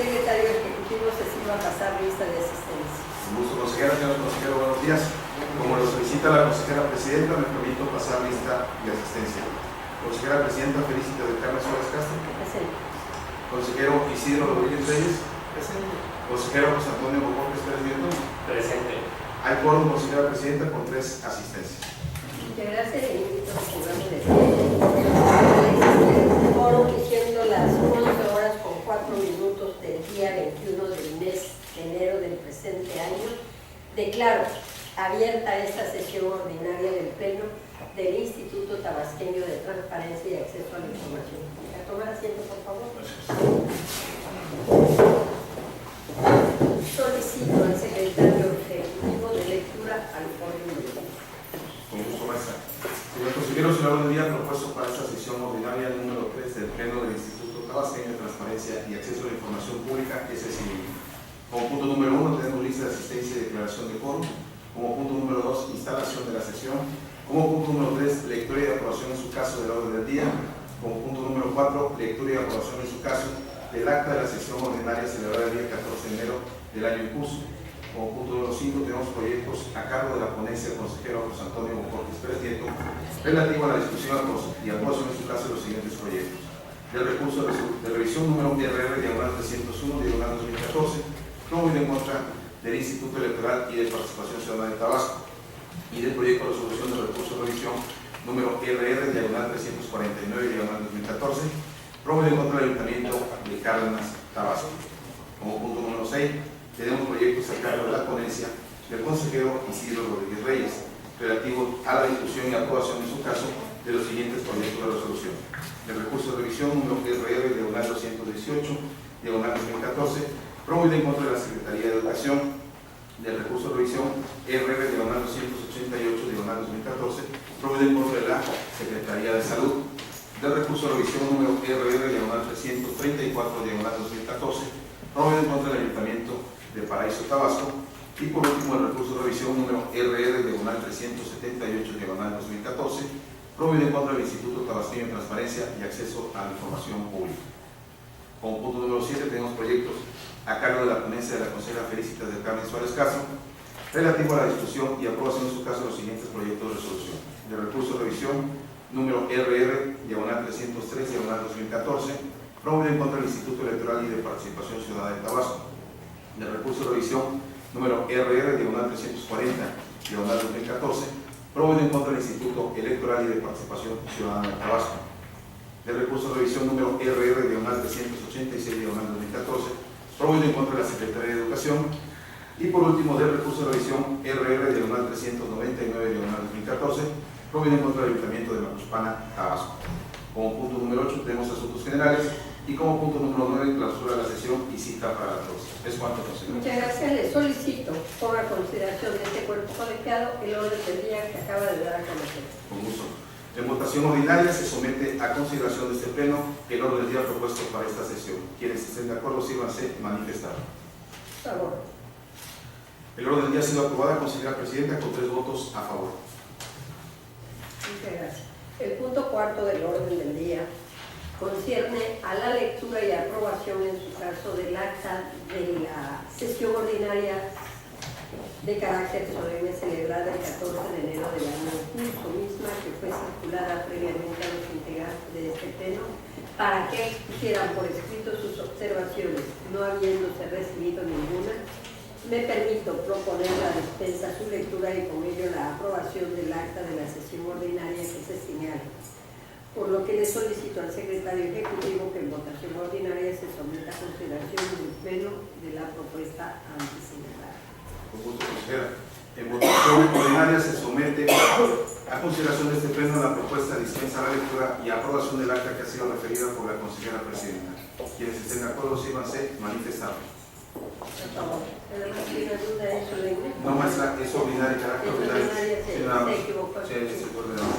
secretario ejecutivo se sirva a pasar lista de asistencia. Con gusto, consejera. Señor consejero, buenos días. Como lo solicita la consejera presidenta, me permito pasar lista de asistencia. Consejera presidenta, Felicita del Carmen Suárez Castro. Presente. Consejero Isidro Rodríguez Reyes. Presente. Consejero José Antonio Bocortes Pérez Nieto. Presente. Hay quórum, consejera presidenta, con 3 asistencias. Muchas gracias. Le invito a programa de foro, siendo las 11 horas con 4 minutos del día 21 del mes de enero del presente año. Declaro abierta esta sesión ordinaria del Pleno del Instituto Tabasqueño de Transparencia y Acceso a la Información. A tomar asiento, por favor. Solicito al secretario ejecutivo de lectura al foro. Con gusto, maestra. Señor consejero, se le orden del día propuesto para esta sesión ordinaria número 3 del Pleno del Instituto Tabasqueño de Transparencia y Acceso a la Información Pública, SSI. Como punto número 1 tenemos lista de asistencia y declaración de quórum. Como punto número 2, instalación de la sesión. Como punto número 3, lectura y aprobación en su caso del orden del día. Como punto número 4, lectura y aprobación en su caso del acta de la sesión ordinaria celebrada el día 14 de enero del año en curso. Como punto número 5, tenemos proyectos a cargo de la ponencia del consejero José Antonio Bocortes Pérez Nieto relativo a la discusión y aprobación en su caso de los siguientes proyectos: del recurso de revisión número RR/301/2014, promovido en contra del Instituto Electoral y de Participación Ciudadana de Tabasco, y del proyecto de resolución del recurso de revisión número RR/349/2014, promovido en contra del Ayuntamiento de Cárdenas, Tabasco. Como punto número 6, tenemos proyectos a cargo de la ponencia del consejero Isidro Rodríguez Reyes relativo a la discusión y aprobación en su caso de los siguientes proyectos de resolución: del recurso de revisión número RR/218/2014, promovido en contra de la Secretaría de Educación; del recurso de revisión RR/288/2014, promovido en contra de la Secretaría de Salud; del recurso de revisión número RR/334/2014, promovido en contra del Ayuntamiento de Paraíso, Tabasco; y por último el recurso de revisión número RR/378/2014, promovido en contra del Instituto Tabasqueño de Transparencia y Acceso a la Información Pública. Como punto número 7 tenemos proyectos a cargo de la ponencia de la consejera Felicita del Carmen Suárez Castro relativo a la discusión y aprobación en su caso de los siguientes proyectos de resolución: del recurso de revisión número RR/303/2014, promovido en contra del Instituto Electoral y de Participación Ciudadana de Tabasco; del recurso de revisión número RR/340/2014, promovido en contra del Instituto Electoral y de Participación Ciudadana de Tabasco; del recurso de revisión número RR/386/2014, promovido en contra de la Secretaría de Educación; y por último del recurso de revisión RR/399/2014, promovido en contra del Ayuntamiento de Macuspana, Tabasco. Como punto número 8 tenemos asuntos generales, y como punto número 9, clausura de la sesión y cita para la próxima. Es cuanto, consejero. Muchas gracias. Le solicito por la consideración de este cuerpo colegiado el orden del día que acaba de dar a conocer. Con gusto. En votación ordinaria se somete a consideración de este pleno el orden del día propuesto para esta sesión. Quienes estén de acuerdo, sírvanse manifestar. Por favor. El orden del día ha sido aprobada, consejera presidenta, con 3 votos a favor. Muchas gracias. El punto cuarto del orden del día concierne a la lectura y aprobación en su caso del acta de la sesión ordinaria de carácter solemne celebrada el 14 de enero del año en curso, misma que fue circulada previamente a los integrantes de este pleno para que expusieran por escrito sus observaciones. No habiéndose recibido ninguna, me permito proponer la dispensa a su lectura y con ello la aprobación del acta de la sesión ordinaria que se señala. Por lo que le solicito al secretario ejecutivo que en votación ordinaria se someta a consideración del pleno de la propuesta antes señalada. Con gusto, consejera. En votación ordinaria se somete a consideración de este pleno la propuesta de dispensa a la lectura y aprobación del acta que ha sido referida por la consejera presidenta. Quienes estén de acuerdo, sírvanse manifestar. Por favor. ¿Tenemos alguna duda de eso, Leine? No, maestra, es ordinario, carácter ordinario. Se equivocó. Sí, es ordinario.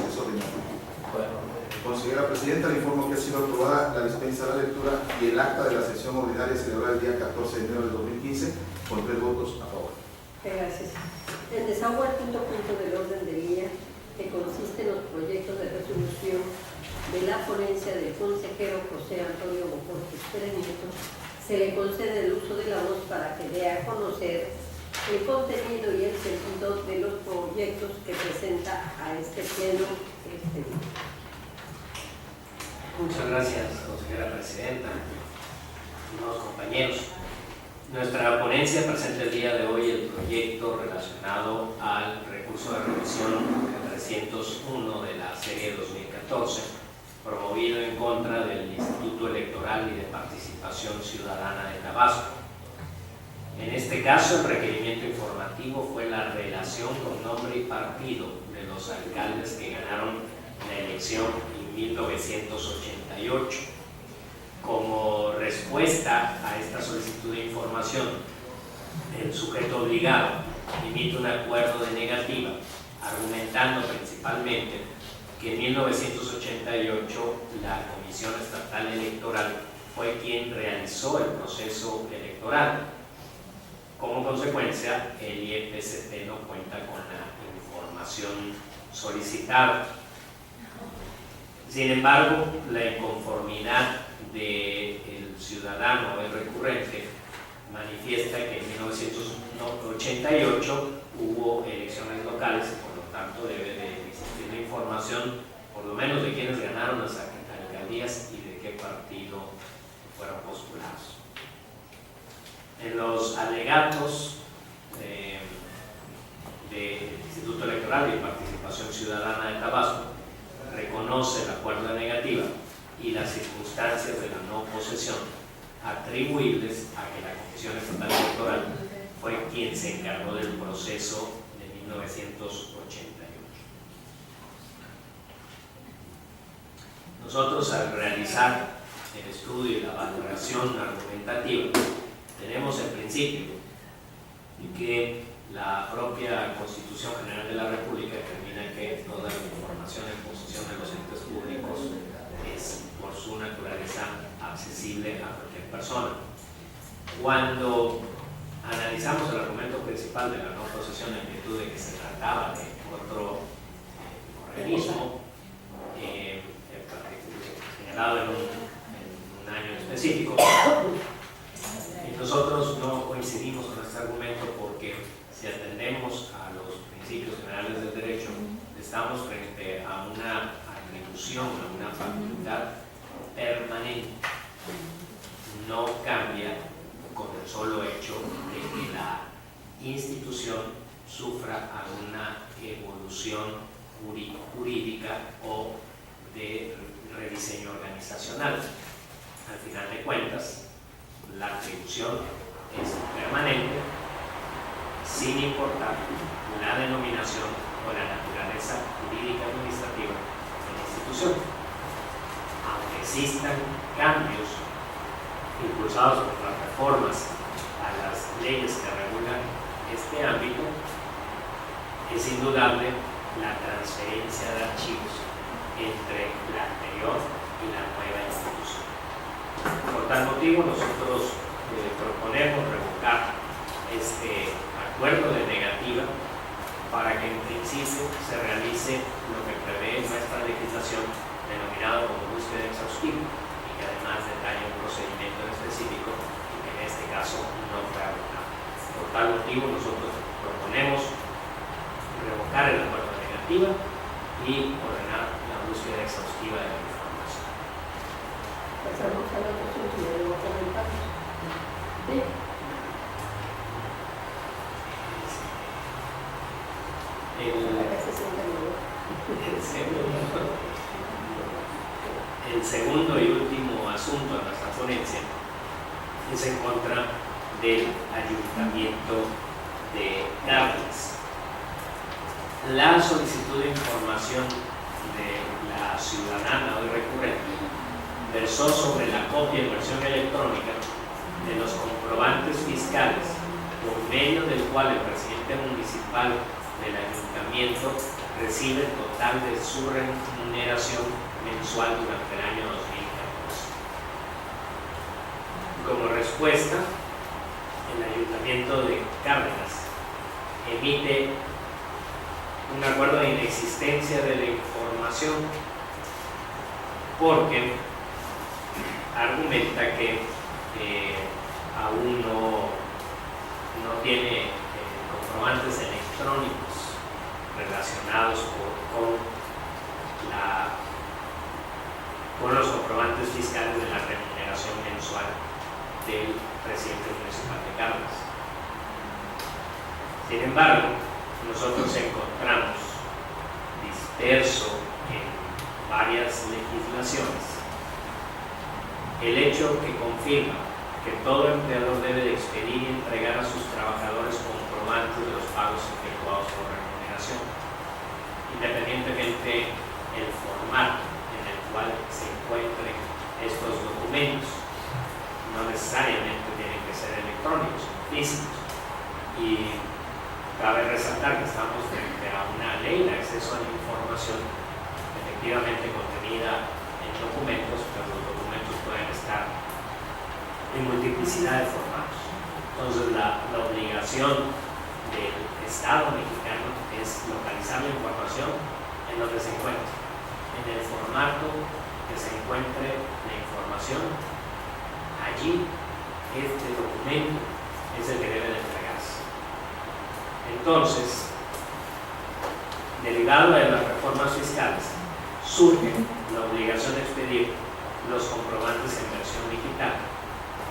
Consejera presidenta, le informo que ha sido aprobada la dispensa a la lectura y el acta de la sesión ordinaria celebrada el día 14 de enero del 2015 con 3 votos a favor. Gracias. El desahogo al punto del orden del día, que consiste en los proyectos de resolución de la ponencia del consejero José Antonio Bocortes Pérez Nieto, se le concede el uso de la voz para que dé a conocer el contenido y el sentido de los proyectos que presenta a este pleno este día. Muchas gracias, consejera presidenta, estimados compañeros. Nuestra ponencia presenta el día de hoy el proyecto relacionado al recurso de revisión 301 de la serie 2014, promovido en contra del Instituto Electoral y de Participación Ciudadana de Tabasco. En este caso, el requerimiento informativo fue la relación con nombre y partido de los alcaldes que ganaron la elección en 1988. Como respuesta a esta solicitud de información, el sujeto obligado emite un acuerdo de negativa, argumentando principalmente que en 1988 la Comisión Estatal Electoral fue quien realizó el proceso electoral. Como consecuencia, el IEPCP no cuenta con la información solicitada. Sin embargo, la inconformidad del ciudadano o el recurrente manifiesta que en 1988 hubo elecciones locales y por lo tanto debe de existir la información por lo menos de quienes ganaron las alcaldías y de qué partido fueron postulados. En los alegatos del Instituto Electoral y Participación Ciudadana de Tabasco reconoce el acuerdo de negativa y las circunstancias de la no posesión atribuibles a que la Comisión Estatal Electoral fue quien se encargó del proceso de 1988. Nosotros, al realizar el estudio y la valoración argumentativa, tenemos el principio de que la propia Constitución General de la República determina que toda la información en posesión de los entes públicos es, por su naturaleza, accesible a cualquier persona. Cuando analizamos el argumento principal de la no posesión en virtud de que se trataba de otro organismo señalado en un año específico, nosotros no coincidimos con este argumento porque si atendemos a los principios generales del derecho, estamos frente a una atribución, a una facultad permanente. No cambia con el solo hecho de que la institución sufra alguna evolución jurídica o de rediseño organizacional. Al final de cuentas, la atribución es permanente, sin importar la denominación o la naturaleza jurídica administrativa de la institución. Aunque existan cambios impulsados por las reformas a las leyes que regulan este ámbito, es indudable la transferencia de archivos entre la anterior y la nueva institución. Por tal motivo, nosotros proponemos revocar este acuerdo de negativa para que en principio se realice lo que prevé nuestra legislación denominado como búsqueda exhaustiva y que además detalla un procedimiento en específico y que en este caso no fue aplicado. Por tal motivo, nosotros proponemos revocar el acuerdo de negativa y ordenar la búsqueda exhaustiva de la información. Pasamos a la votación, si no lo comentamos. ¿Sí? El segundo y último asunto de nuestra ponencia es en contra del Ayuntamiento de Cárdenas. La solicitud de información de la ciudadana hoy recurrente versó sobre la copia en versión electrónica de los comprobantes fiscales por medio del cual el presidente municipal del ayuntamiento recibe el total de su remuneración mensual durante el año 2014. Como respuesta, el ayuntamiento de Cárdenas emite un acuerdo de inexistencia de la información porque argumenta que aún no tiene comprobantes electrónicos relacionados con los comprobantes fiscales de la remuneración mensual del presidente municipal de Carmes. Sin embargo, nosotros encontramos disperso en varias legislaciones el hecho que confirma que todo empleador debe de expedir y entregar a sus trabajadores comprobantes de los pagos efectuados por remuneración, independientemente del formato en el cual se encuentren estos documentos. No necesariamente tienen que ser electrónicos, físicos. Y cabe resaltar que estamos frente a una ley de acceso a la información efectivamente contenida en documentos, pero los documentos pueden estar en multiplicidad de formatos. Entonces la obligación del Estado mexicano es localizar la información en donde se encuentre, en el formato que se encuentre la información. Allí este documento es el que debe de entregarse. Entonces, derivado de las reformas fiscales, surge la obligación de expedir los comprobantes en versión digital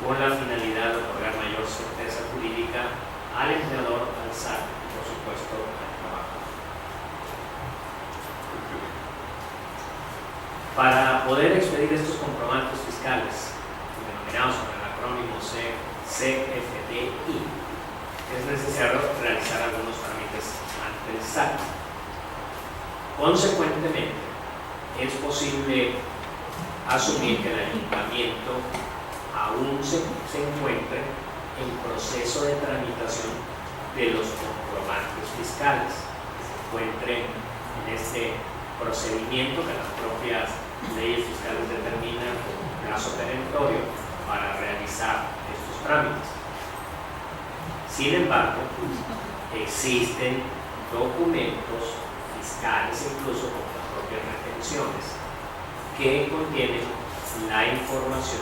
con la finalidad de otorgar mayor certeza jurídica al empleador, al SAT y por supuesto al trabajador. Para poder expedir estos comprobantes fiscales, denominados con el acrónimo CFDI, es necesario realizar algunos trámites ante el SAT. Consecuentemente, es posible asumir que el ayuntamiento aún se encuentre en proceso de tramitación de los comprobantes fiscales, que se encuentren en este procedimiento que las propias leyes fiscales determinan como plazo perentorio para realizar estos trámites. Sin embargo, existen documentos fiscales, incluso con las propias retenciones, que contienen la información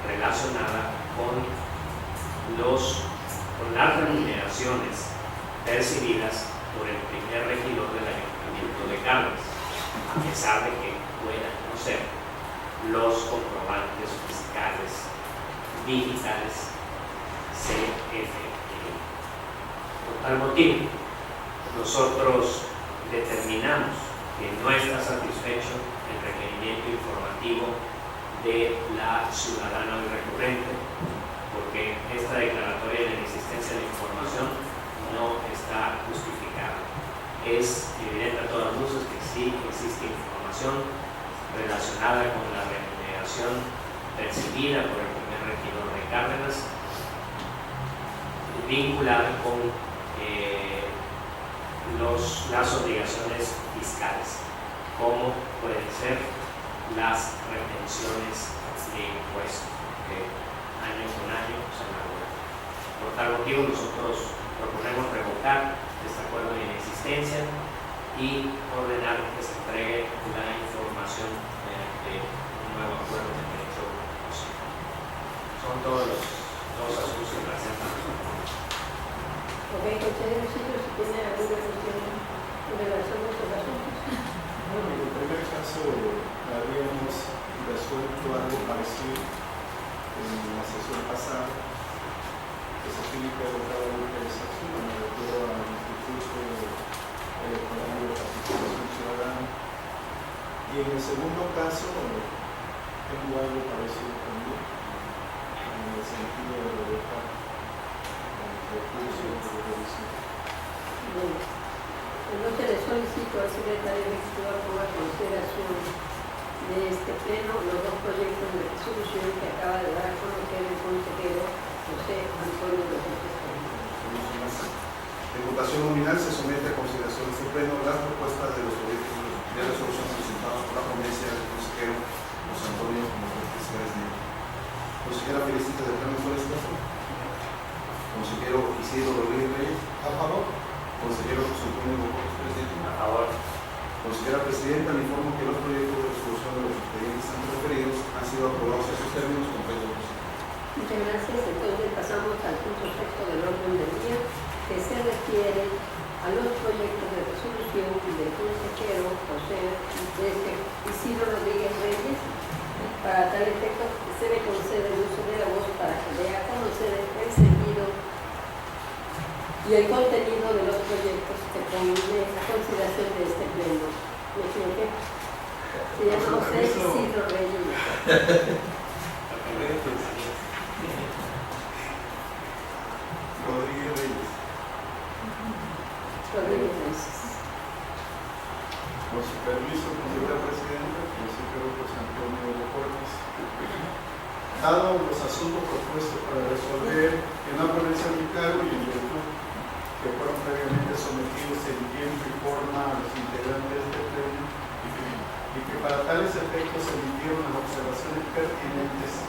relacionada con las remuneraciones percibidas por el primer regidor del Ayuntamiento de Carmes, a pesar de que puedan no ser los comprobantes fiscales digitales CFDI. Por tal motivo, nosotros determinamos que no está satisfecho el requerimiento informativo de la ciudadana hoy recurrente, porque esta declaratoria de la existencia de la información no está justificada. Es evidente a todas luces que sí existe información relacionada con la remuneración percibida por el primer regidor de Cárdenas, vinculada con las obligaciones fiscales, como pueden ser las retenciones de impuestos que año con año se elaboran. Por tal motivo, nosotros proponemos revocar este acuerdo de inexistencia y ordenar que se entregue la información mediante un nuevo acuerdo de derecho posible. Son todos los dos asuntos que presentan. Ok, consejero Silvio, si tiene alguna cuestión en relación a estos asuntos. Bueno, en el primer caso habíamos resuelto algo parecido en la sesión pasada, que se tiene que adoptar una organización, me refiero al Instituto Electoral de Participación Ciudadana. Y en el segundo caso, tengo algo parecido también, en el sentido de revocar recursos de revisión. Bueno, entonces le solicito al secretario Ejecutivo ponga a consideración de este pleno los dos proyectos de resolución que acaba de dar a conocer el consejero José Antonio López Escobar. En votación nominal se somete a consideración de este pleno las propuestas de los proyectos de resolución presentados por la ponencia del consejero José Antonio López Escobar. Consejera Felicita del Plano por esta. Consejero Isidro Rodríguez Reyes. A favor. Consejero José Antonio López, presidente. A favor. Consejera Presidenta, le informo que los proyectos de resolución de los expedientes antes referidos han sido aprobados a sus términos con fecha. Muchas gracias. Entonces pasamos al punto sexto del orden del día, que se refiere a los proyectos de resolución del consejero José Isidro Rodríguez Reyes. Para tal efecto, se le concede el uso de la voz para que dé a conocer el sentido y el contenido de los proyectos que ponen a consideración de este pleno. ¿Me equivoqué? Se llama José Isidro Reyes. Rodríguez Reyes. Rodríguez Reyes. Con su permiso, señora Presidenta, consejero José Antonio Deportes. Dado los asuntos propuestos para resolver en la ponencia de mi cargo y en virtud que fueron previamente sometidos en tiempo y forma a los integrantes de este pleno, y que para tales efectos se emitieron las observaciones pertinentes,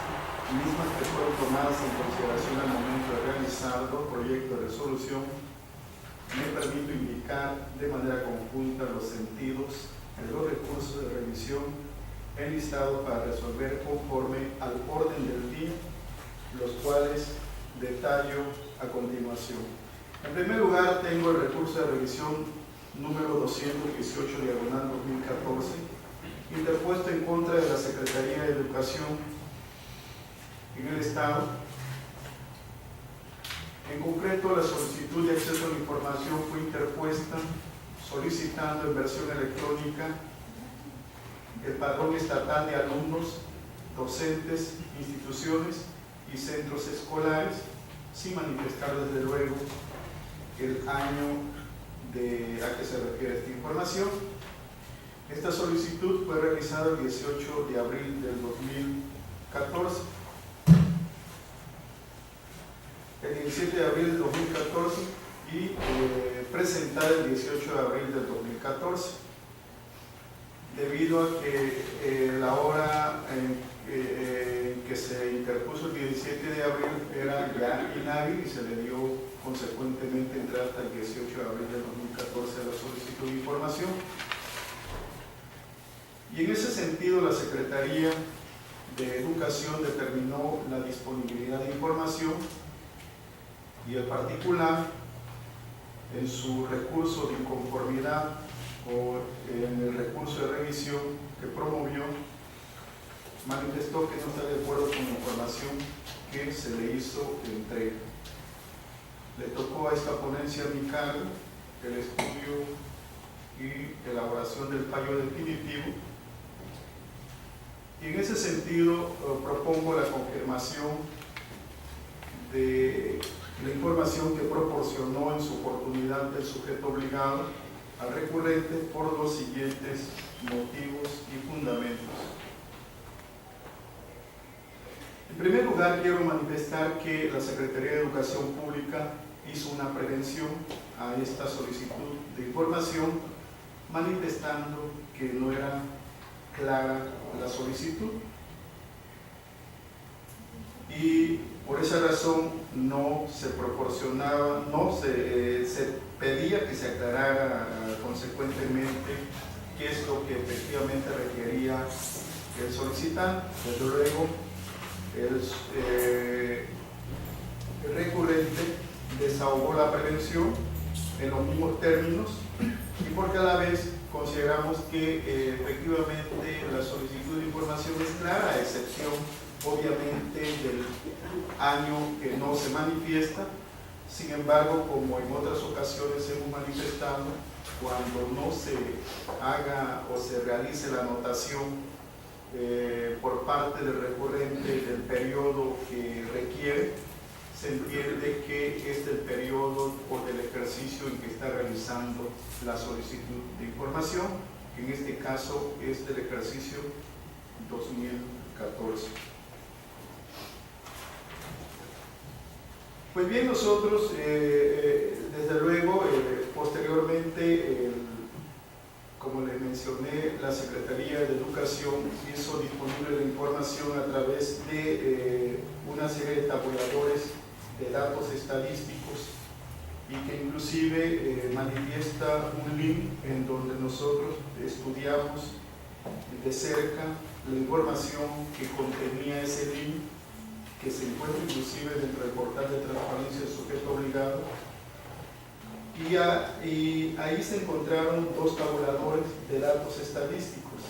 mismas que fueron tomadas en consideración al momento de realizar los proyectos de resolución, me permito indicar de manera conjunta los sentidos de los recursos de revisión enlistados para resolver conforme al orden del día, los cuales detallo a continuación. En primer lugar, tengo el recurso de revisión número 218/2014, interpuesto en contra de la Secretaría de Educación en el Estado. En concreto, la solicitud de acceso a la información fue interpuesta solicitando en versión electrónica el padrón estatal de alumnos, docentes, instituciones y centros escolares, sin manifestar desde luego el año a que se refiere esta información. Esta solicitud fue realizada el 18 de abril del 2014. El 17 de abril del 2014 y presentada el 18 de abril del 2014. Debido a que la hora en que se interpuso el 17 de abril era ya inhábil y se le dio consecuentemente entrar hasta el 18 de abril del 2014 a la solicitud de información. Y en ese sentido, la Secretaría de Educación determinó la disponibilidad de información y el particular, en su recurso de inconformidad o en el recurso de revisión que promovió, manifestó que no está de acuerdo con la información que se le hizo entrega. Le tocó a esta ponencia a mi cargo el estudio y elaboración del fallo definitivo, y en ese sentido propongo la confirmación de la información que proporcionó en su oportunidad el sujeto obligado al recurrente por los siguientes motivos y fundamentos. En primer lugar, quiero manifestar que la Secretaría de Educación Pública hizo una prevención a esta solicitud de información, manifestando que no era clara la solicitud, y por esa razón no se proporcionaba, se pedía que se aclarara consecuentemente qué es lo que efectivamente requería el solicitante. Desde luego, el recurrente desahogó la prevención en los mismos términos, y porque a la vez consideramos que efectivamente la solicitud de información es clara, a excepción obviamente del año que no se manifiesta. Sin embargo, como en otras ocasiones hemos manifestado, cuando no se haga o se realice la anotación por parte del recurrente del periodo que requiere, se entiende que es el periodo o del ejercicio en que está realizando la solicitud de información, que en este caso es del ejercicio 2014. Pues bien, nosotros, desde luego, posteriormente, como les mencioné, la Secretaría de Educación hizo disponible la información a través de una serie de tabuladores de datos estadísticos, y que inclusive manifiesta un link en donde nosotros estudiamos de cerca la información que contenía ese link, que se encuentra inclusive dentro del portal de transparencia del sujeto obligado. Y ahí se encontraron dos tabuladores de datos estadísticos.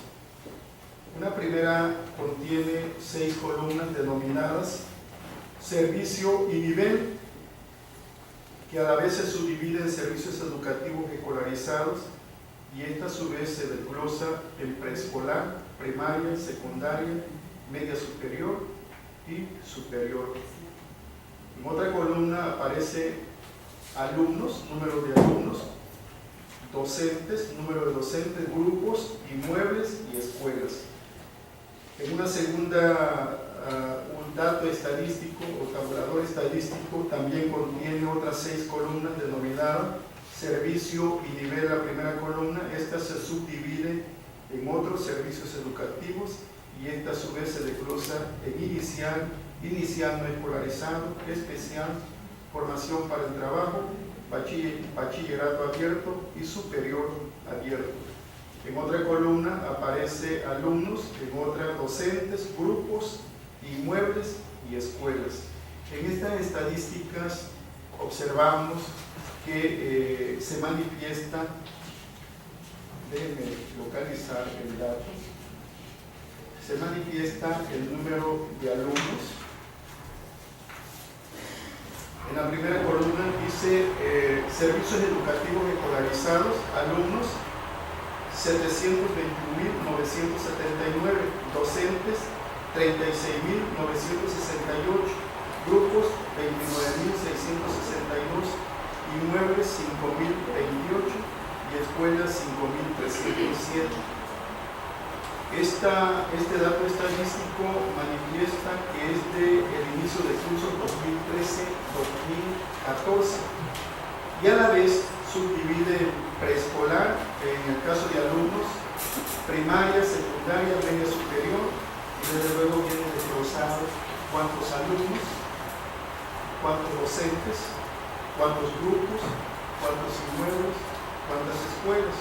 Una primera contiene 6 columnas denominadas servicio y nivel, que a la vez se subdivide en servicios educativos escolarizados, y esta a su vez se desglosa en preescolar, primaria, secundaria, media superior y superior. En otra columna aparece alumnos, número de alumnos, docentes, número de docentes, grupos, inmuebles y escuelas. En una segunda, un dato estadístico o tabulador estadístico también contiene otras 6 columnas denominadas servicio y nivel. La primera columna, esta se subdivide en otros servicios educativos, y esta a su vez se desglosa en inicial no escolarizado, especial, formación para el trabajo, bachillerato abierto y superior abierto. En otra columna aparece alumnos, en otra docentes, grupos, inmuebles y escuelas. En estas estadísticas observamos que se manifiesta, déjenme localizar el dato, se manifiesta el número de alumnos. En la primera columna dice servicios educativos escolarizados, alumnos 721.979, docentes 36.968, grupos 29.662, inmuebles 5.028 y escuelas 5.307. Este dato estadístico manifiesta que es del inicio del curso 2013-2014 y a la vez subdivide preescolar, en el caso de alumnos, primaria, secundaria, media superior, y desde luego viene desglosado cuántos alumnos, cuántos docentes, cuántos grupos, cuántos inmuebles, cuántas escuelas.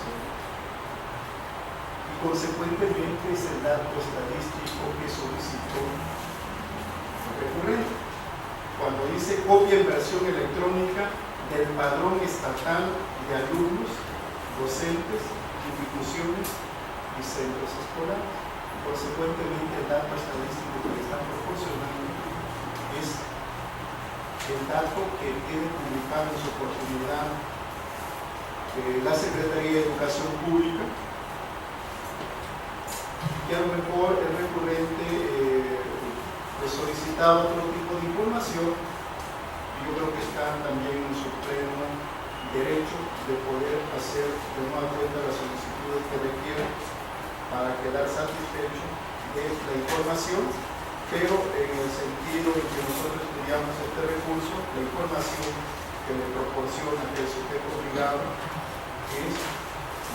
Y consecuentemente es el dato estadístico que solicitó el recurrente. Cuando dice copia en versión electrónica del padrón estatal de alumnos, docentes, instituciones y centros escolares. Consecuentemente, el dato estadístico que le están proporcionando es el dato que tiene publicado en su oportunidad la Secretaría de Educación Pública, que a lo mejor el recurrente le solicitaba otro tipo de información. Yo creo que está también en su pleno derecho de poder hacer de nueva cuenta las solicitudes que requiere para quedar satisfecho de la información, pero en el sentido en que nosotros estudiamos este recurso, la información que le proporciona el sujeto obligado es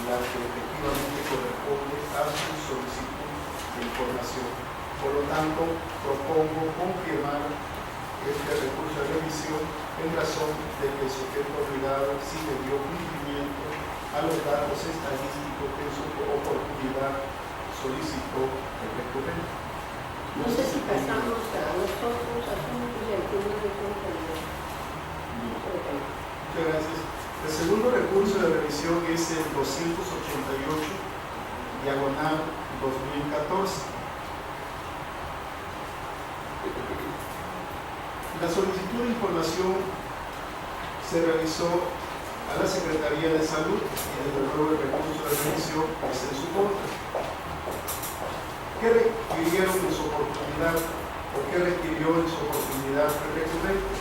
la que efectivamente corresponde a su solicitud de información. Por lo tanto, propongo confirmar este recurso de revisión en razón de que el sujeto obligado sí le dio cumplimiento a los datos estadísticos que en su oportunidad solicitó el recurrente. No sé si pasamos a los otros asuntos y al final de cuentas. Muchas gracias. El segundo recurso de revisión es el 288, diagonal 2014. La solicitud de información se realizó a la Secretaría de Salud y desde luego el recurso de revisión es en su contra. ¿Qué requirieron en su oportunidad o qué requirió en su oportunidad el recurrente?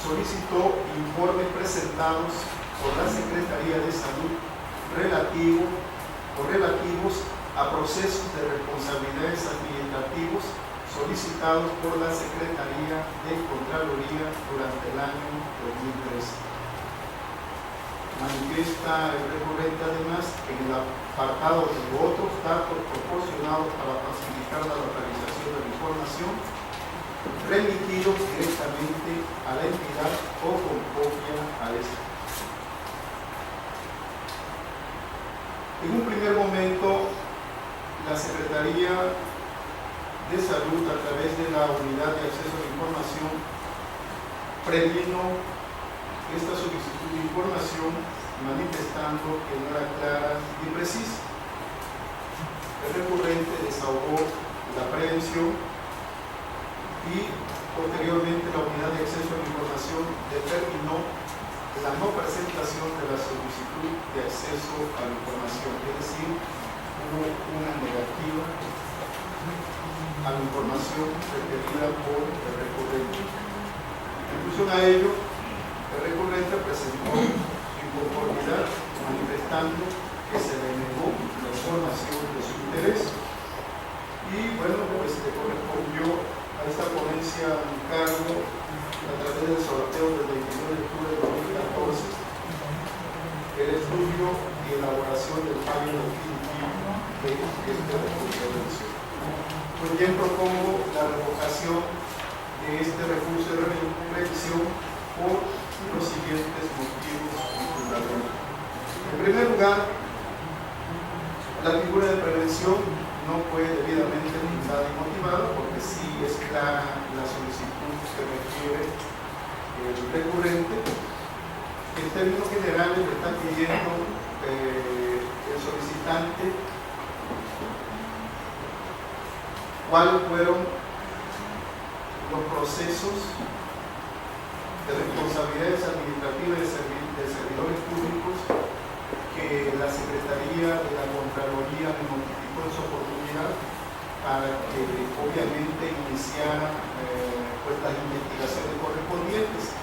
Solicitó informes presentados por la Secretaría de Salud relativos a procesos de responsabilidades administrativos solicitados por la Secretaría de Contraloría durante el año 2013. Manifiesta el recurrente además en el apartado de otros datos proporcionados para facilitar la localización de la información, remitidos directamente a la entidad o con copia a esta. En un primer momento, la Secretaría de Salud, a través de la Unidad de Acceso a la Información, previno esta solicitud de información manifestando que no era clara y precisa. El recurrente desahogó la prevención y posteriormente la Unidad de Acceso a la Información determinó la no presentación de la solicitud de acceso a la información, es decir, hubo una negativa a la información requerida por el recurrente. En función a ello, el recurrente presentó su inconformidad manifestando que se le negó la información de su interés y bueno, pues le correspondió a esta ponencia un cargo a través del sorteo del 29 de octubre de 2014 el estudio y elaboración del fallo definitivo de este recurso de revisión. Pues bien, propongo la revocación de este recurso de revisión por los siguientes motivos y fundamentos. En primer lugar, la figura de prevención no fue debidamente fundada y motivada, porque sí es clara la solicitud que requiere el recurrente. En términos generales le está pidiendo el solicitante cuáles fueron los procesos de responsabilidades administrativas de servidores públicos que la Secretaría de la Contraloría me notificó en su oportunidad para que obviamente iniciara pues las investigaciones correspondientes.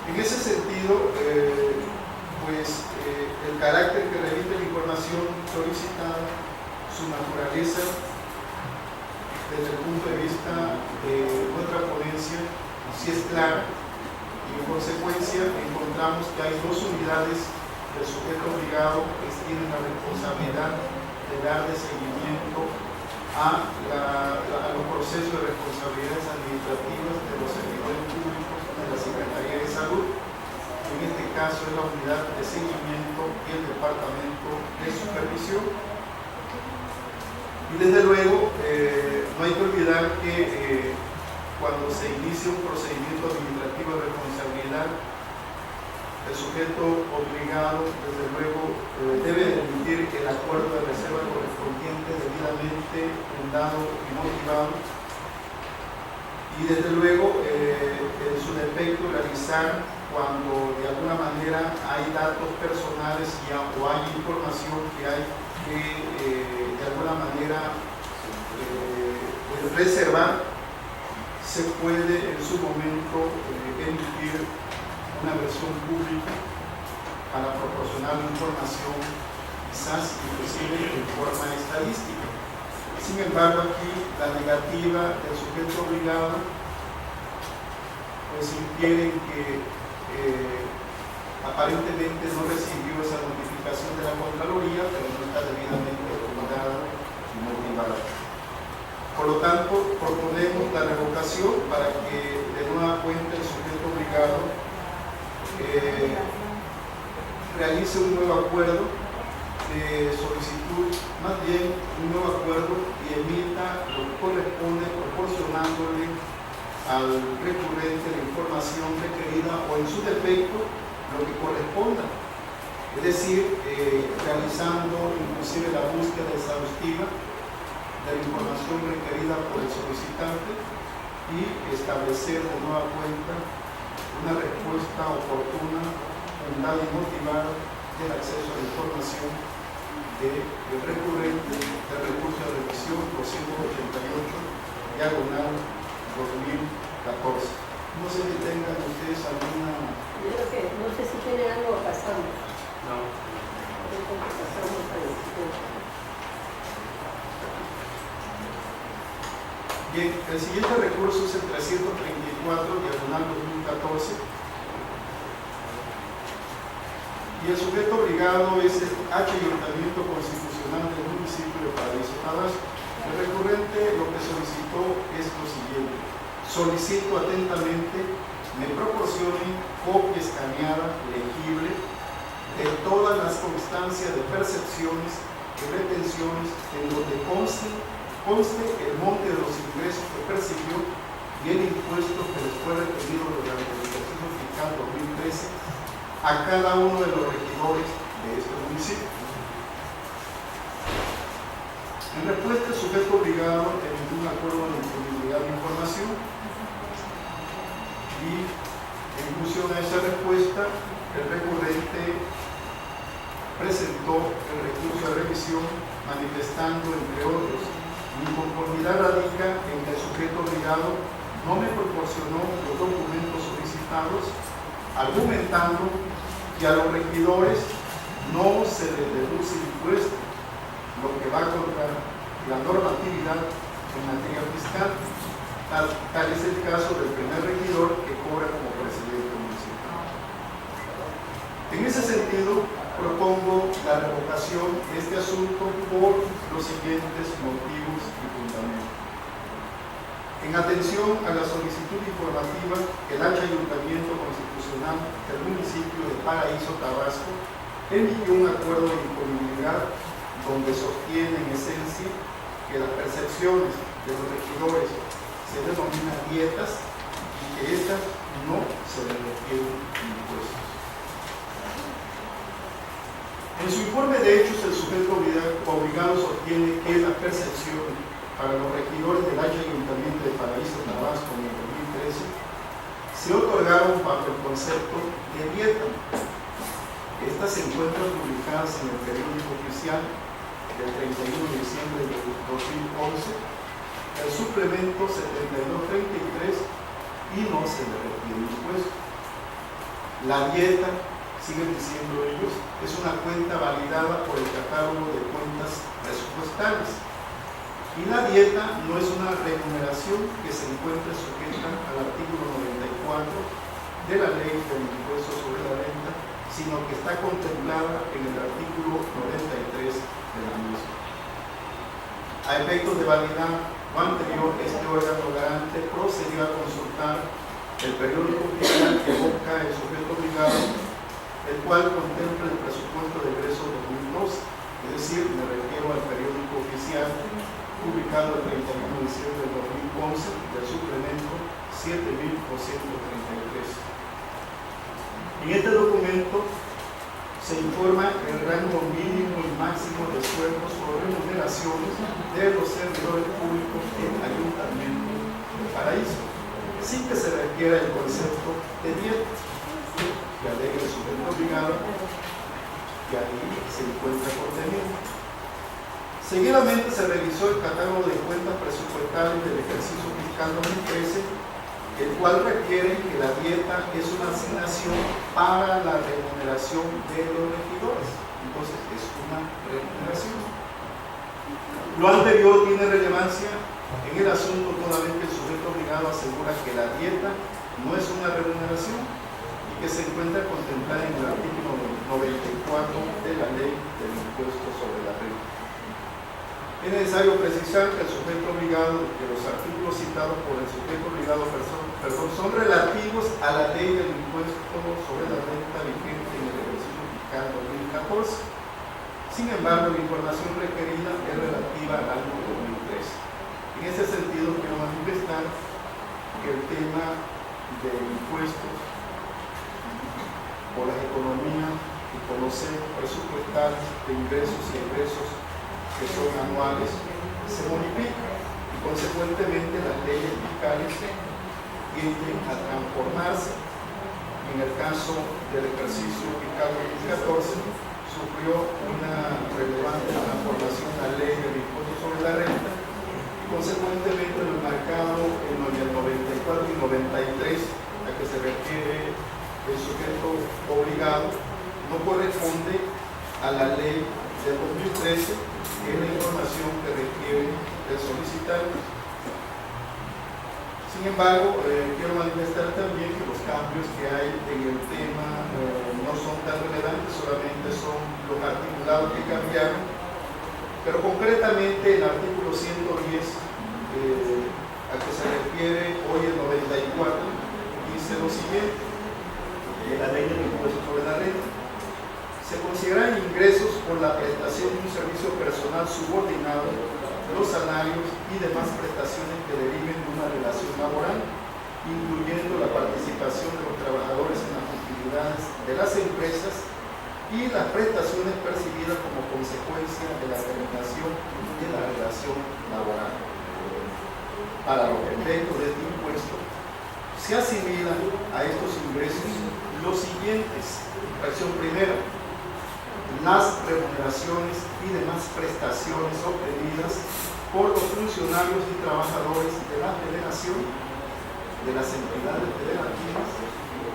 En ese sentido, el carácter que reviste la información solicitada, su naturaleza, desde el punto de vista de nuestra ponencia, sí es clara, y en consecuencia encontramos que hay dos unidades del sujeto obligado que tienen la responsabilidad de darle seguimiento a los procesos de responsabilidades administrativas de los servidores públicos de la Secretaría de Salud. En este caso es la unidad de seguimiento y el departamento de supervisión. Y desde luego, no hay que olvidar que cuando se inicia un procedimiento administrativo de responsabilidad, el sujeto obligado, desde luego, debe emitir el acuerdo de reserva correspondiente debidamente fundado y motivado, y desde luego, en su defecto, realizar cuando de alguna manera hay datos personales o hay información que hay que de alguna manera reservar, se puede en su momento emitir una versión pública para proporcionar información, quizás inclusive en forma estadística. Sin embargo, aquí la negativa del sujeto obligado pues infiere que aparentemente no recibió esa notificación de la Contraloría, pero no está debidamente fundada y motivada. Por lo tanto, proponemos la revocación para que de nueva cuenta el sujeto obligado realice un nuevo acuerdo de solicitud, más bien un nuevo acuerdo, y emita lo que corresponde proporcionándole al recurrente la información requerida o en su defecto lo que corresponda, es decir, realizando inclusive la búsqueda exhaustiva de la información requerida por el solicitante y establecer de nueva cuenta una respuesta oportuna, fundada y motivada del acceso a la información del recurrente del recurso de revisión 288, diagonal 2014. No sé si tengan ustedes alguna... Yo creo que, no sé si tienen algo, pasamos. No. Entonces pasamos al siguiente. Bien, el siguiente recurso es el 334, diagonal 2014. Y el sujeto obligado es el Ayuntamiento Constitucional del municipio de Paraíso Tabasco. El recurrente lo que solicitó es lo siguiente: solicito atentamente me proporcionen copia escaneada, legible, de todas las constancias de percepciones y retenciones en donde conste conste el monte de los ingresos que percibió y el impuesto que les fue retenido durante el ejercicio fiscal 2013 a cada uno de los regidores de este municipio. En respuesta, el sujeto obligado emitió un acuerdo de disponibilidad de información y en función a esa respuesta, el recurrente presentó el recurso de revisión manifestando, entre otros, mi conformidad radica en que el sujeto obligado no me proporcionó los documentos solicitados, argumentando que a los regidores no se les deduce impuesto, lo que va contra la normatividad en materia fiscal. Tal es el caso del primer regidor que cobra como presidente municipal. En ese sentido, propongo la revocación de este asunto por los siguientes motivos y fundamentos. En atención a la solicitud informativa, el H. Ayuntamiento Constitucional del municipio de Paraíso, Tabasco, emitió un acuerdo de disponibilidad donde sostiene en esencia que las percepciones de los regidores se denominan dietas y que estas no se les refieren impuestos. En su informe de hechos, el sujeto obligado sostiene que las percepciones para los regidores del H. Ayuntamiento de Paraíso, Tabasco, en el 2013, se otorgaron bajo el concepto de dieta. Estas se encuentran publicadas en el periódico oficial del 31 de diciembre de 2011, el suplemento 7233, y no se le refiere impuesto. La dieta, siguen diciendo ellos, es una cuenta validada por el catálogo de cuentas presupuestales. Y la dieta no es una remuneración que se encuentre sujeta al artículo 94 de la Ley del Impuesto sobre la Renta, sino que está contemplada en el artículo 93 de la misma. A efectos de validar lo anterior, este órgano garante procedió a consultar el periódico oficial que evoca el sujeto obligado, el cual contempla el presupuesto de egreso 2012, es decir, me refiero al periódico oficial publicado el 31 de diciembre de 2011 del suplemento 7233. En este documento se informa el rango mínimo y máximo de sueldos o remuneraciones de los servidores públicos del Ayuntamiento de Paraíso, sin que se requiera el concepto de dieta que alega el sujeto obligado, que ahí se encuentra contenido. Seguidamente se revisó el catálogo de cuentas presupuestales del ejercicio fiscal 2013, el cual requiere que la dieta es una asignación para la remuneración de los regidores. Entonces es una remuneración. Lo anterior tiene relevancia en el asunto toda vez que el sujeto obligado asegura que la dieta no es una remuneración y que se encuentra contemplada en el artículo 94 de la Ley del Impuesto sobre la Renta. Es necesario precisar que el sujeto obligado, que los artículos citados por el sujeto obligado son relativos a la Ley del Impuesto sobre la Renta vigente en el ejercicio fiscal 2014. Sin embargo, la información requerida es relativa al año 2013. En ese sentido, quiero manifestar que el tema de impuestos por las economías y por los presupuestales de ingresos y egresos que son anuales se modifica y consecuentemente las leyes fiscales tienden a transformarse. En el caso del ejercicio fiscal 2014 sufrió una relevante transformación la ley del impuesto sobre la renta y consecuentemente lo marcado en el 94 y 93 a que se refiere el sujeto obligado no corresponde a la ley del 2013, que es la información que requiere el solicitante. Sin embargo, quiero manifestar también que los cambios que hay en el tema no son tan relevantes, solamente son los articulados que cambiaron, pero concretamente el artículo 110 a que se refiere hoy el 94 dice lo siguiente: la ley del impuesto sobre la renta. Se consideran ingresos por la prestación de un servicio personal subordinado los salarios y demás prestaciones que deriven de una relación laboral, incluyendo la participación de los trabajadores en las utilidades de las empresas y las prestaciones percibidas como consecuencia de la terminación de la relación laboral. Para los efectos de este impuesto, se asimilan a estos ingresos los siguientes. Fracción primera: las remuneraciones y demás prestaciones obtenidas por los funcionarios y trabajadores de la Federación, de las entidades federativas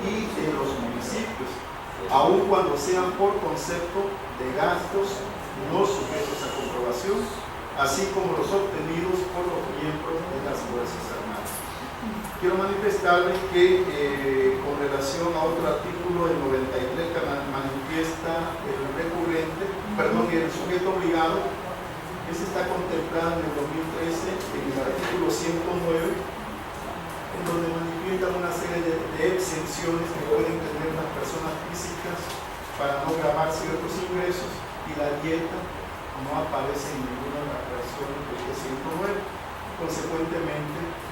y de los municipios, aun cuando sean por concepto de gastos no sujetos a comprobación, así como los obtenidos por los miembros de las Fuerzas Armadas. Quiero manifestarles que con relación a otro artículo del 93 que manifiesta el recurrente, el sujeto obligado, ese está contemplado en el 2013 en el artículo 109, en donde manifiestan una serie de exenciones que pueden tener las personas físicas para no gravar ciertos ingresos, y la dieta no aparece en ninguna de las versiones de este 109. Consecuentemente,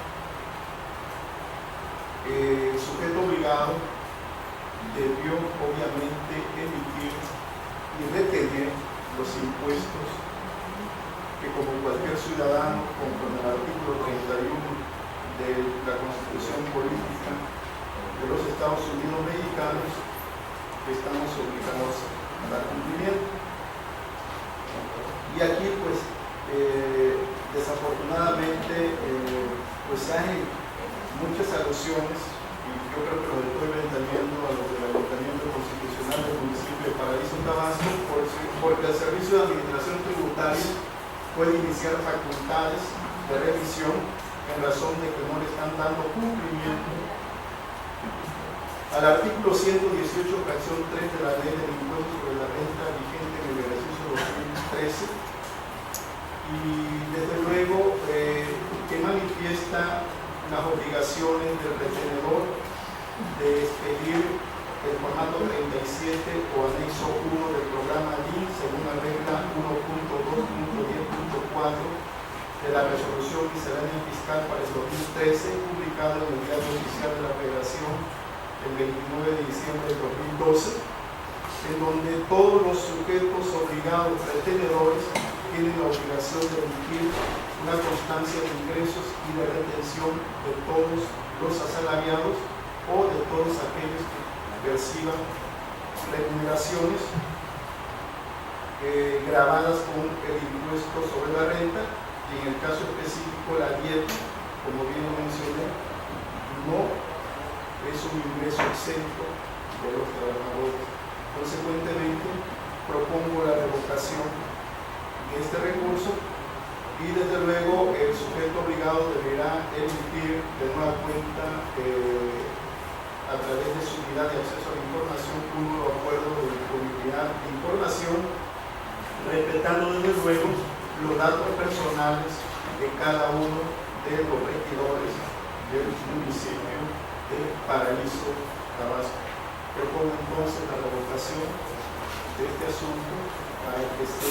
el sujeto obligado debió obviamente emitir y retener los impuestos que, como cualquier ciudadano, conforme al artículo 31 de la Constitución Política de los Estados Unidos Mexicanos, estamos obligados a dar cumplimiento. Y aquí, pues, desafortunadamente, pues hay muchas alusiones, y yo creo que lo estoy entendiendo a los del Ayuntamiento Constitucional del municipio de Paraíso Tabasco, porque el Servicio de Administración Tributaria puede iniciar facultades de revisión en razón de que no le están dando cumplimiento al artículo 118, fracción 3 de la Ley del Impuesto sobre la Renta vigente en el ejercicio 2013, y desde luego que manifiesta las obligaciones del retenedor de expedir el formato 37 o anexo 1 del programa DIN según la regla 1.2.10.4 de la resolución miscelánea fiscal para el 2013, publicada en el Diario Oficial de la Federación el 29 de diciembre de 2012, en donde todos los sujetos obligados retenedores tienen la obligación de emitir una constancia de ingresos y de retención de todos los asalariados o de todos aquellos que perciban remuneraciones gravadas con el impuesto sobre la renta, y en el caso específico la dieta, como bien lo mencioné, no es un ingreso exento de los trabajadores. Consecuentemente, propongo la revocación de este recurso, y desde luego el sujeto obligado deberá emitir de nueva cuenta a través de su unidad de acceso a la información un nuevo acuerdo de disponibilidad de información, respetando desde luego los datos personales de cada uno de los regidores del municipio de Paraíso Tabasco. Propongo entonces la revocación de este asunto para que se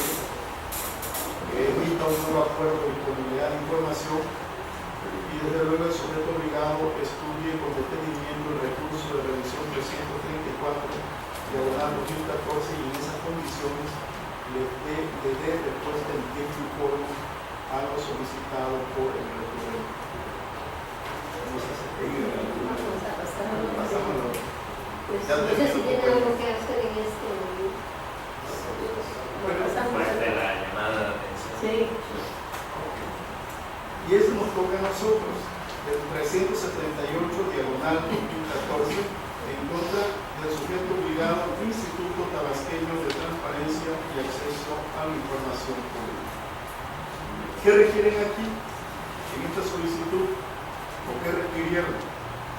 emita un nuevo acuerdo de disponibilidad de información, y desde luego el sujeto obligado estudie con detenimiento el recurso de revisión 334 /2014, y en esas condiciones le dé respuesta en tiempo y forma a lo solicitado por el recurrente. Pues no sé si tiene algo que hacer en este Fuerte la llamada de atención. Sí. Y eso nos toca a nosotros, el 378 diagonal 2014, en contra del sujeto obligado Instituto Tabasqueño de Transparencia y Acceso a la Información Pública. ¿Qué requieren aquí en esta solicitud? ¿O qué requirieron?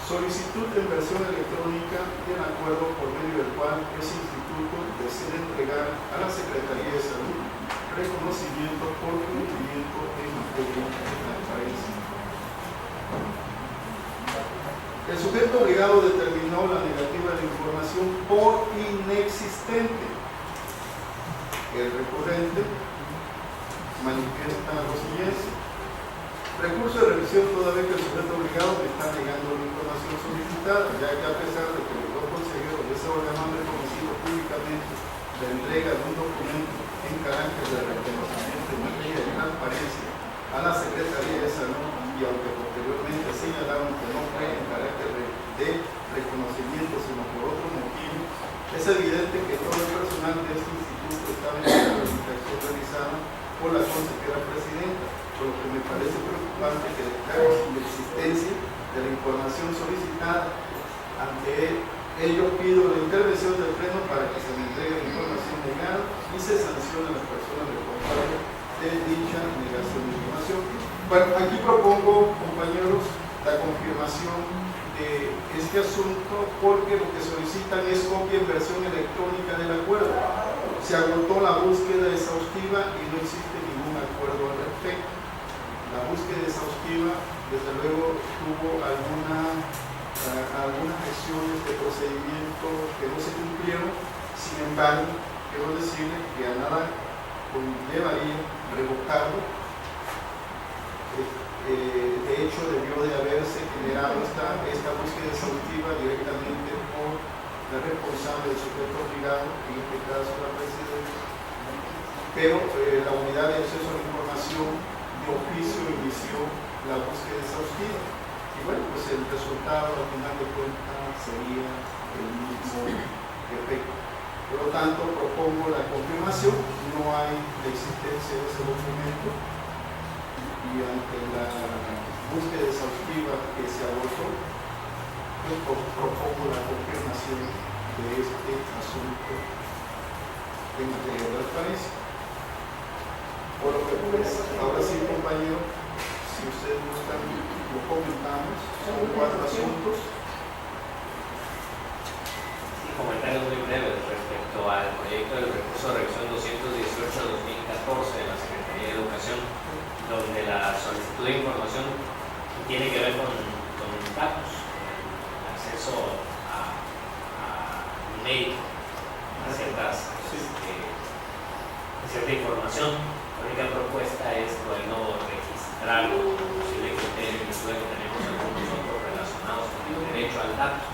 Solicitud de inversión electrónica y el acuerdo por medio del cual ese instituto decide entregar a la Secretaría de Salud reconocimiento por cumplimiento en materia de transparencia. El sujeto obligado determinó la negativa de información por inexistente. El recurrente manifiesta lo siguiente: recurso de revisión toda vez que el sujeto obligado me está negando la información solicitada, ya que a pesar de que los dos consejeros de ese órgano han reconocido públicamente la entrega de un documento en carácter de reconocimiento en materia de transparencia a la Secretaría de Salud, y aunque posteriormente señalaron que no fue en carácter de reconocimiento sino por otro motivo, es evidente que todo el personal de este instituto estaba en la verificación realizada por la consejera presidenta, por lo que me parece preocupante que declare la existencia de la información solicitada. Ante ello pido la intervención del Pleno para que se me entregue la información legal y se sancione a las personas responsables de dicha negación de información. Bueno, aquí propongo, compañeros, la confirmación de este asunto, porque lo que solicitan es copia en versión electrónica del acuerdo. Se agotó la búsqueda exhaustiva y no existe ningún acuerdo al respecto. La búsqueda exhaustiva, desde luego, tuvo algunas acciones de procedimiento que no se cumplieron. Sin embargo, quiero decirle que a nada conllevaría revocarlo. De hecho, debió de haberse generado esta búsqueda exhaustiva directamente por la responsable del sujeto obligado, en este caso la presidenta, pero la unidad de acceso a la información de oficio inició la búsqueda exhaustiva. Y bueno, pues el resultado al final de cuentas sería el mismo efecto. Por lo tanto, propongo la confirmación. No hay la existencia de ese documento, y ante la búsqueda exhaustiva que se agotó, pues propongo la confirmación de este asunto en materia de transparencia. Por lo que, pues, ahora sí, compañero, si ustedes gustan, lo comentamos. Son 4 asuntos. Sí, comentarios muy breves respecto al proyecto del recurso de revisión 218-2014 de la Secretaría de Educación, donde la solicitud de información tiene que ver con datos, el acceso a email, a cierta información. La única propuesta es poderlo registrar con posible criterio que tenemos algunos otros relacionados con el derecho al dato,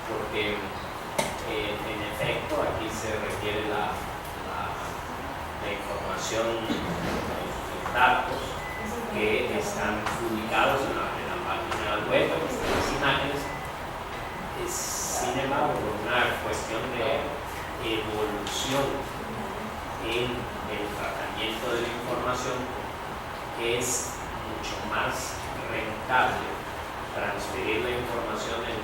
porque en efecto aquí se requiere la información, los datos que están publicados en la página web, aquí están las imágenes. Sin embargo, por una cuestión de evolución en el tratamiento de la información, es mucho más rentable transferir la información en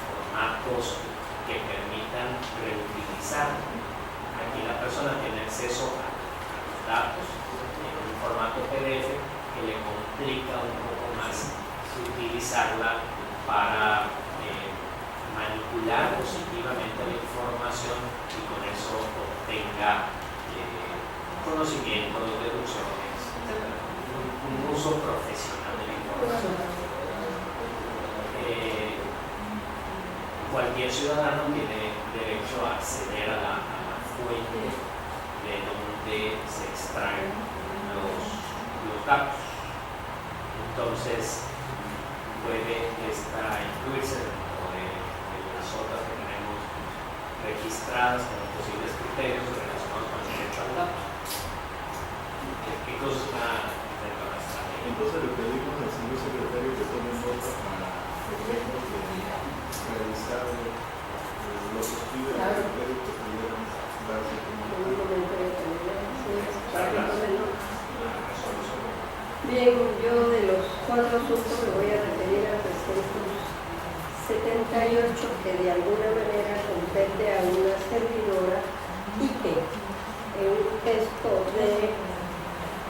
formatos que permitan reutilizar. Aquí la persona tiene acceso a los datos en un formato PDF que le complica un poco más utilizarla para manipular positivamente la información y con eso obtenga conocimientos, deducciones, un uso profesional de la información. Cualquier ciudadano tiene derecho a acceder a la fuente de donde se extraen los datos. Entonces, puede incluirse dentro de las otras que tenemos registradas como posibles criterios relacionados con el derecho al dato. ¿Qué cosas van a hacer con esta ley? Entonces le pedimos al señor secretario que tome nota para efectos de realizar los estudios de criterios que pudieran darse como Bien, yo de los 4 asuntos me voy a referir a 378 que de alguna manera compete a una servidora y que en un gesto de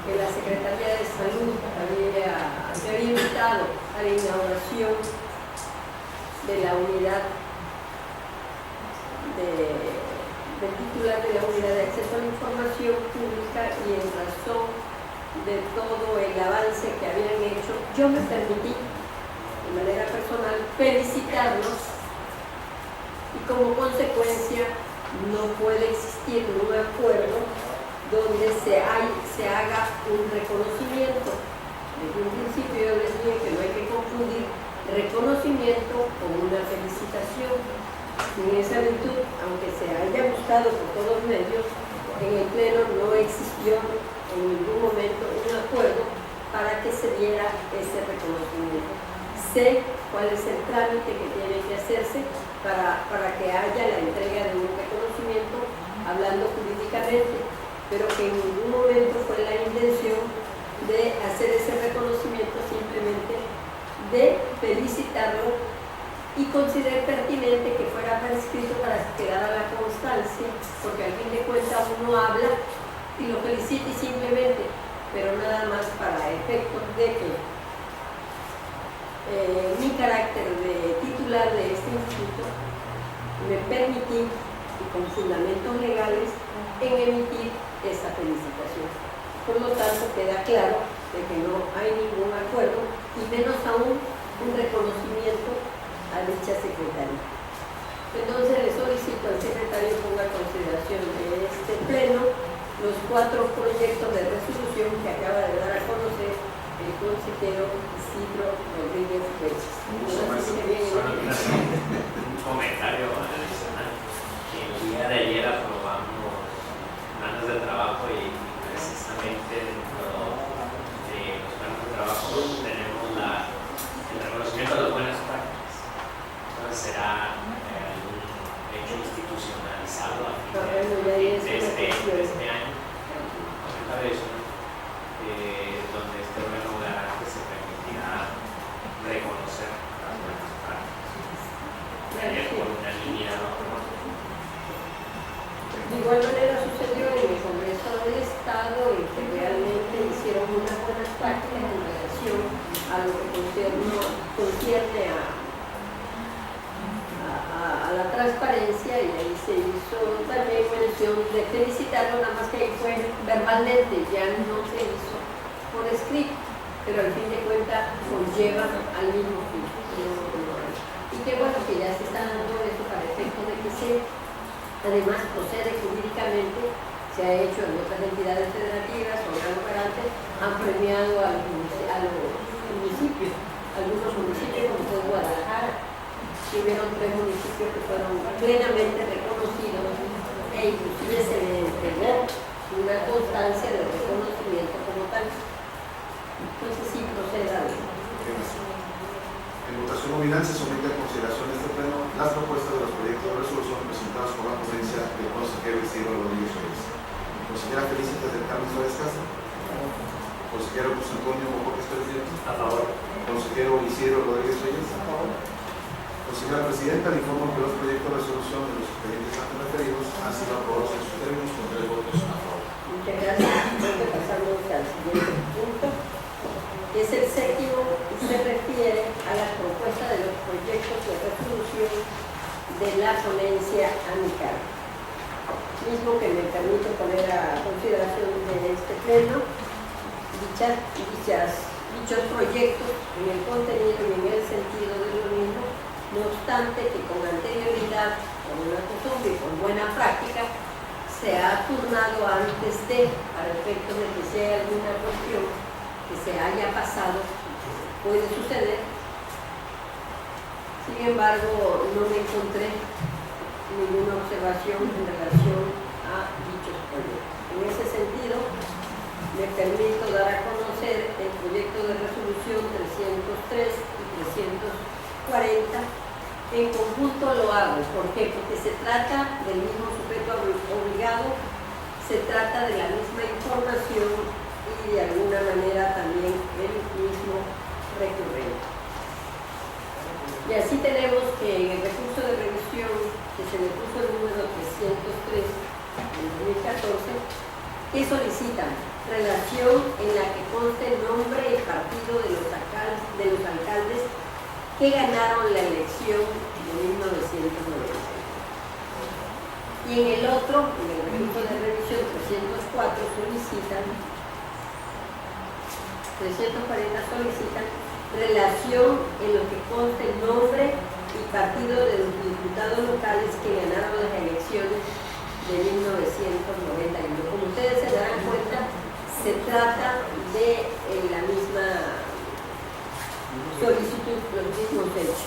que la Secretaría de Salud había invitado a la inauguración de la unidad del titular de la unidad de acceso a la información pública, y en razón de todo el avance que habían hecho, yo me permití de manera personal felicitarlos, y como consecuencia no puede existir un acuerdo donde se haga un reconocimiento. Desde un principio yo les dije que no hay que confundir reconocimiento con una felicitación. En esa virtud, aunque se haya buscado por todos medios, en el Pleno no existió en ningún momento un acuerdo para que se diera ese reconocimiento. Sé cuál es el trámite que tiene que hacerse para que haya la entrega de un reconocimiento, hablando jurídicamente, pero que en ningún momento fue la intención de hacer ese reconocimiento, simplemente de felicitarlo, y consideré pertinente que fuera prescrito para que quedara la constancia, porque al fin de cuentas uno habla y lo felicita y simplemente, pero nada más para efectos de que mi carácter de titular de este instituto me permití, y con fundamentos legales, en emitir esa felicitación. Por lo tanto, queda claro de que no hay ningún acuerdo, y menos aún un reconocimiento a dicha secretaría. Entonces le solicito al secretario ponga a consideración de este pleno los 4 proyectos de resolución que acaba de dar a conocer el consejero Isidro Rodríguez Pérez. Un comentario adicional. El día de ayer aprobamos planes de trabajo y precisamente dentro de los planes de trabajo tenemos el reconocimiento de las buenas prácticas. Será un hecho institucionalizado a fin de este año. Comentar eso, donde este órgano garante se permitirá reconocer las buenas prácticas. Ayer por unanimidad lo aprobamos. De igual manera sucedió en el Congreso del Estado, en que realmente hicieron unas buenas prácticas en relación a lo que concierne a la transparencia, y ahí se hizo también mención de felicitarlo, nada más que ahí fue verbalmente, ya no se hizo por escrito, pero al fin de cuentas conlleva al mismo fin. Y qué bueno que ya se está dando eso para efecto de que además procede jurídicamente, se ha hecho en otras entidades federativas o órganos garantes, han premiado a los municipios, algunos municipios como fue Guadalajara. Hubieron 3 municipios que fueron plenamente reconocidos, e inclusive se le entregó una constancia de reconocimiento como tal. Entonces sí proceda. En votación nominal se somete a consideración de este pleno las propuestas de los proyectos de resolución presentados por la ponencia del consejero Isidro Rodríguez Pérez. Consejera Felicitas del Carmen Suárez Castro. Consejero José Antonio Mojoques Pérez. A favor. Consejero Isidro Rodríguez Reyes. A favor. Señora Presidenta, le informo que los proyectos de resolución de los expedientes antes referidos han sido aprobados en sus términos con 3 votos a favor. Muchas gracias. Pasamos al siguiente punto, que es el 7º, y se refiere a la propuesta de los proyectos de resolución de la ponencia a mi cargo. Mismo que me permito poner a consideración de este pleno dichos proyectos en el contenido y en el sentido de lo mismo. No obstante que con anterioridad, con una costumbre y con buena práctica, se ha turnado antes para efectos de que si hay alguna cuestión que se haya pasado, puede suceder. Sin embargo, no me encontré ninguna observación en relación a dichos proyectos. En ese sentido, me permito dar a conocer el proyecto de resolución 303 y 340. En conjunto lo hago. ¿Por qué? Porque se trata del mismo sujeto obligado, se trata de la misma información y de alguna manera también el mismo recurrente. Y así tenemos que en el recurso de revisión que se le puso el número 303 en 2014, que solicitan relación en la que conste el nombre y partido de los alcaldes que ganaron la elección de 1990. Y en el otro, en el recurso de revisión 304, solicitan relación en lo que conste el nombre y partido de los diputados locales que ganaron las elecciones de 1991. Como ustedes se darán cuenta, se trata de la misma solicitud, los mismos hechos.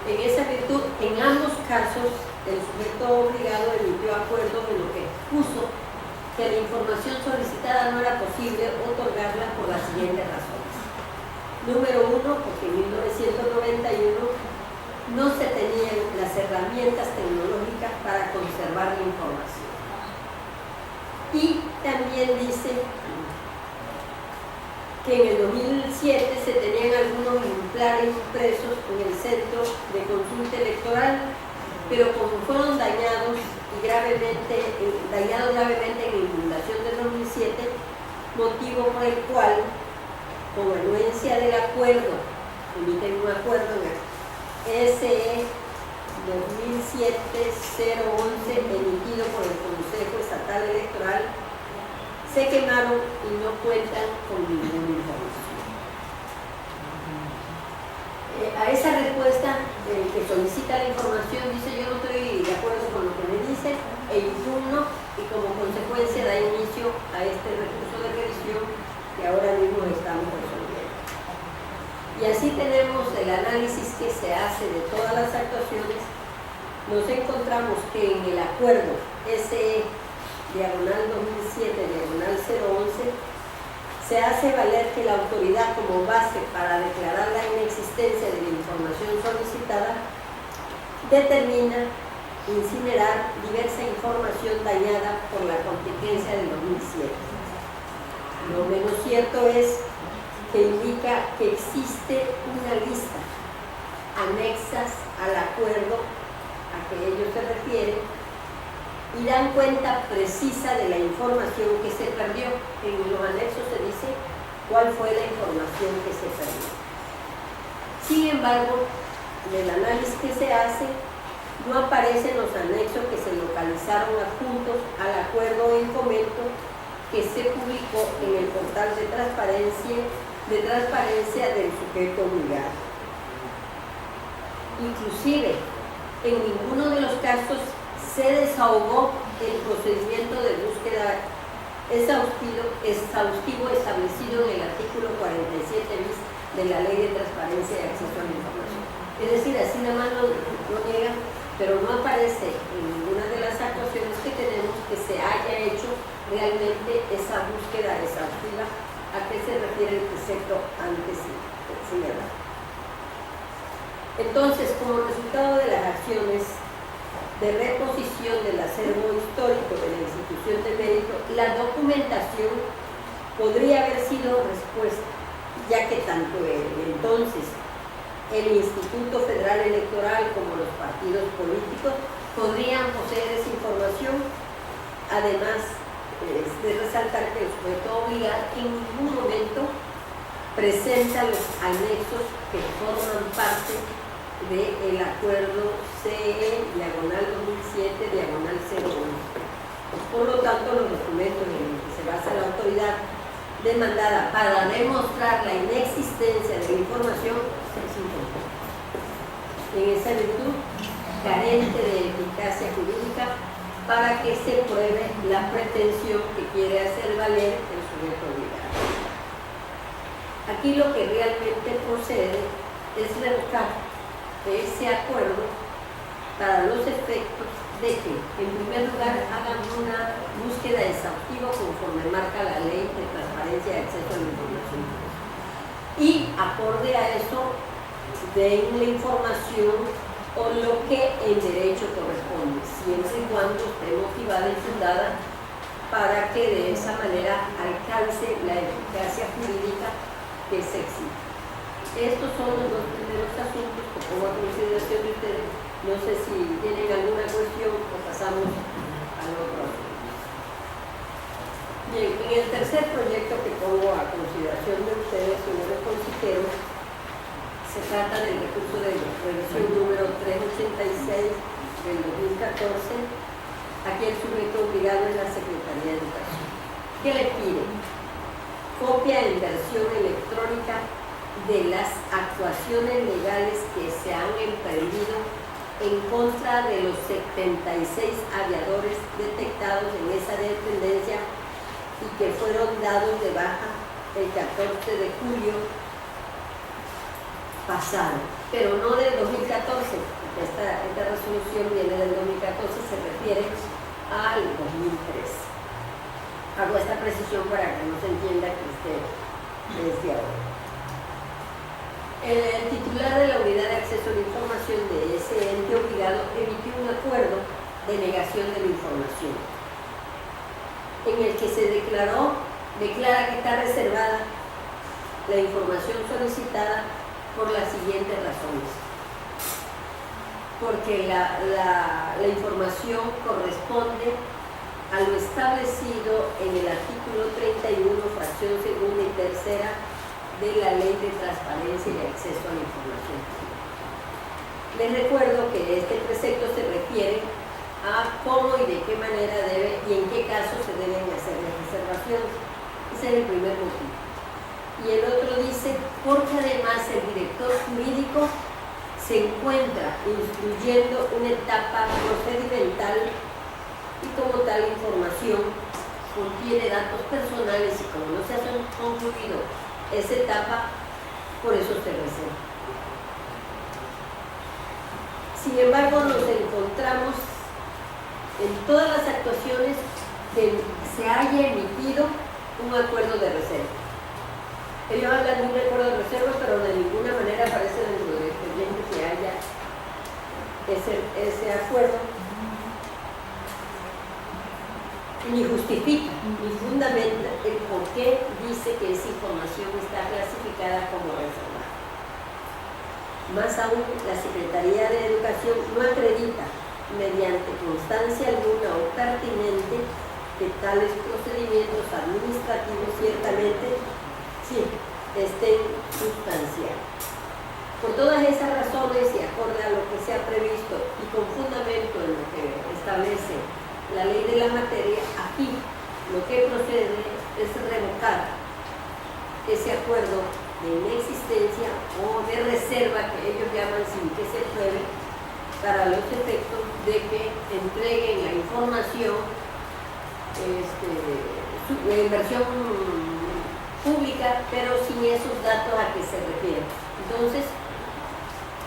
En esa virtud, en ambos casos, el sujeto obligado emitió acuerdo en lo que expuso que la información solicitada no era posible otorgarla por las siguientes razones. Número uno, porque en 1991 no se tenían las herramientas tecnológicas para conservar la información. Y también dice que en el 2007 se tenían algunos ejemplares impresos en el Centro de Consulta Electoral, pero como fueron dañados gravemente en la inundación del 2007, motivo por el cual, con anuencia del acuerdo, emiten un acuerdo en el SE 2007-011 emitido por el Consejo Estatal Electoral, se quemaron y no cuentan con ninguna información. A esa respuesta que solicita la información dice: yo no estoy de acuerdo con lo que me dice, e impugno, y como consecuencia da inicio a este recurso de revisión que ahora mismo estamos resolviendo. Y así tenemos el análisis que se hace de todas las actuaciones. Nos encontramos que en el acuerdo SE diagonal 2007 diagonal 011 se hace valer que la autoridad, como base para declarar la inexistencia de la información solicitada, determina incinerar diversa información dañada por la contingencia del 2007. Lo menos cierto es que indica que existe una lista anexas al acuerdo a que ellos se refieren y dan cuenta precisa de la información que se perdió. En los anexos se dice cuál fue la información que se perdió. Sin embargo, del análisis que se hace, no aparecen los anexos que se localizaron adjuntos al acuerdo en comento que se publicó en el portal de transparencia del sujeto obligado. Inclusive, en ninguno de los casos se desahogó el procedimiento de búsqueda exhaustivo establecido en el artículo 47 bis de la Ley de Transparencia y Acceso a la Información. Es decir, así nada más lo niega, pero no aparece en ninguna de las actuaciones que tenemos que se haya hecho realmente esa búsqueda exhaustiva a que se refiere el precepto antes señalado. Entonces, como resultado de las acciones de reposición del acervo histórico de la institución de mérito, la documentación podría haber sido respuesta, ya que tanto entonces el Instituto Federal Electoral como los partidos políticos podrían poseer esa información. Además, de resaltar que el sujeto obligado en ningún momento presenta los anexos que forman parte del acuerdo CE diagonal 2007 diagonal 011. Por lo tanto, los documentos en los que se basa la autoridad demandada para demostrar la inexistencia de la información es importante. En esa virtud, carente de eficacia jurídica para que se pruebe la pretensión que quiere hacer valer el sujeto obligado. Aquí lo que realmente procede es revocar ese acuerdo para los efectos de que, en primer lugar, hagan una búsqueda exhaustiva conforme marca la Ley de Transparencia y Acceso a la Información. Y, acorde a eso, den la información o lo que en derecho corresponde, siempre y cuando esté motivada y fundada para que de esa manera alcance la eficacia jurídica que se exige. Estos son los dos primeros asuntos que pongo a consideración de ustedes. No sé si tienen alguna cuestión o pasamos al otro asunto. Bien, en el tercer proyecto que pongo a consideración de ustedes, señores consejeros, se trata del recurso de revisión número 386 del 2014. Aquí el sujeto obligado es la Secretaría de Educación. ¿Qué le pide? Copia en versión electrónica de las actuaciones legales que se han emprendido en contra de los 76 aviadores detectados en esa dependencia y que fueron dados de baja el 14 de julio pasado, pero no del 2014, porque esta resolución viene del 2014, se refiere al 2003. Hago esta precisión para que no se entienda que esté desde ahora. El titular de la Unidad de Acceso a la Información de ese ente obligado emitió un acuerdo de negación de la información, en el que se declara que está reservada la información solicitada por las siguientes razones. Porque la información corresponde a lo establecido en el artículo 31, fracción segunda y tercera de la Ley de Transparencia y Acceso a la Información. Les recuerdo que este precepto se refiere a cómo y de qué manera debe y en qué casos se deben hacer las reservaciones. Ese es el primer motivo. Y el otro dice, porque además el director jurídico se encuentra instruyendo una etapa procedimental y como tal información contiene datos personales y como no se ha concluido esa etapa, por eso se reserva. Sin embargo, nos encontramos en todas las actuaciones que se haya emitido un acuerdo de reserva. Ellos hablan de un acuerdo de reserva, pero de ninguna manera aparece dentro del expediente que haya ese acuerdo, ni justifica, ni fundamenta el por qué dice que esa información está clasificada como reservada. Más aún, la Secretaría de Educación no acredita, mediante constancia alguna o pertinente, que tales procedimientos administrativos ciertamente sí, estén sustanciados. Por todas esas razones y acorde a lo que se ha previsto y con fundamento en lo que establece la ley de la materia, aquí lo que procede es revocar ese acuerdo de inexistencia o de reserva que ellos llaman sin que se pruebe, para los efectos de que entreguen la información, la inversión pública, pero sin esos datos a que se refiere. Entonces,